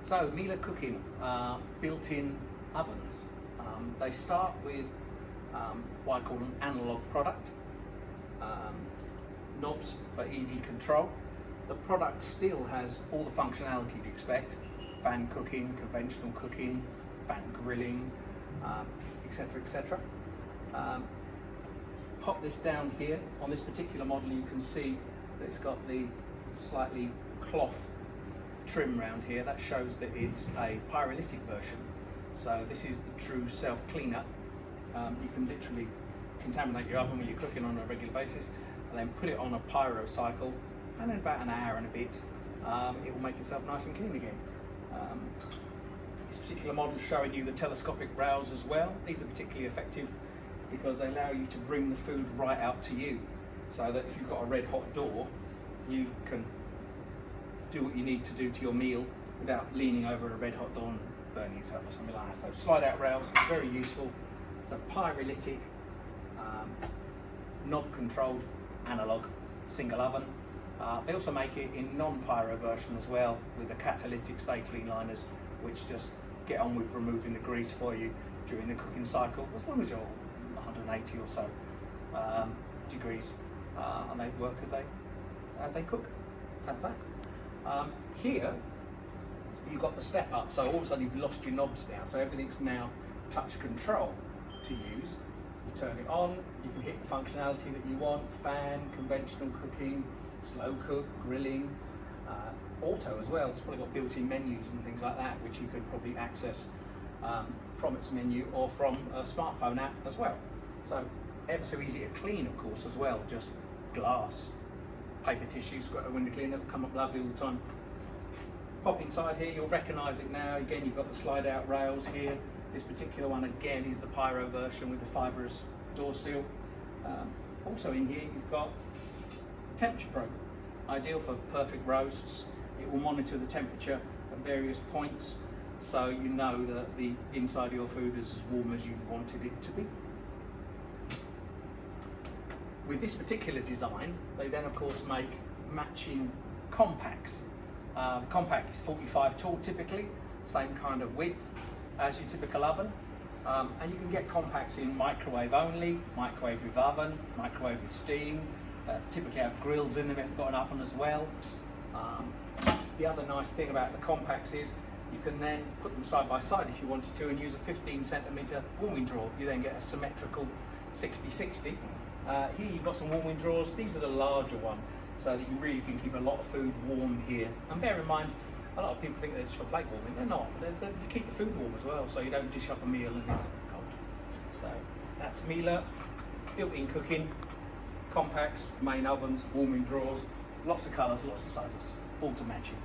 So Miele cooking, built-in ovens. They start with what I call an analogue product, knobs for easy control. The product still has all the functionality you'd expect: fan cooking, conventional cooking, fan grilling, etc, etc. Pop this down here. On this particular model you can see that it's got the slightly cloth trim around here. That shows that it's a pyrolytic version. So this is the true self-cleaner. You can literally contaminate your oven when you're cooking on a regular basis, and then put it on a pyro cycle, and in about an hour and a bit it will make itself nice and clean again. This particular model is showing you the telescopic rails as well. These are particularly effective because they allow you to bring the food right out to you, so that if you've got a red hot door, you can do what you need to do to your meal without leaning over a red hot door and burning yourself or something like that. So slide out rails, very useful. It's a pyrolytic, knob controlled analog single oven. They also make it in non-pyro version as well, with the Catalytic stay clean liners, which just get on with removing the grease for you during the cooking cycle, as long as you're 180 or so degrees, and they work as they cook. That's that. Here you've got the step up, so all of a sudden you've lost your knobs now, so everything's now touch control to use. You turn it on, you can hit the functionality that you want: fan, conventional cooking, slow cook, grilling, auto as well. It's probably got built-in menus and things like that, which you can probably access from its menu or from a smartphone app as well. So ever so easy to clean, of course, as well. Just glass, paper tissue, got a window cleaner, it'll come up lovely all the time. Pop inside here, you'll recognise it now. Again, you've got the slide out rails here. This particular one again is the pyro version with the fibrous door seal. Also in here you've got temperature probe, ideal for perfect roasts. It will monitor the temperature at various points, so you know that the inside of your food is as warm as you wanted it to be. With this particular design, they then of course make matching compacts. The compact is 45 tall typically, same kind of width as your typical oven, and you can get compacts in microwave only, microwave with oven, microwave with steam. Typically have grills in them if you've got an oven as well. The other nice thing about the compacts is you can then put them side by side if you wanted to, and use a 15cm warming drawer. You then get a symmetrical 60-60. Here you've got some warming drawers. These are the larger one, so that you really can keep a lot of food warm here. And bear in mind, a lot of people think they're just for plate warming. They're not. They're to keep the food warm as well, so you don't dish up a meal and it's cold. So that's Miele, built-in cooking, compacts, main ovens, warming drawers, lots of colours, lots of sizes, all to match you.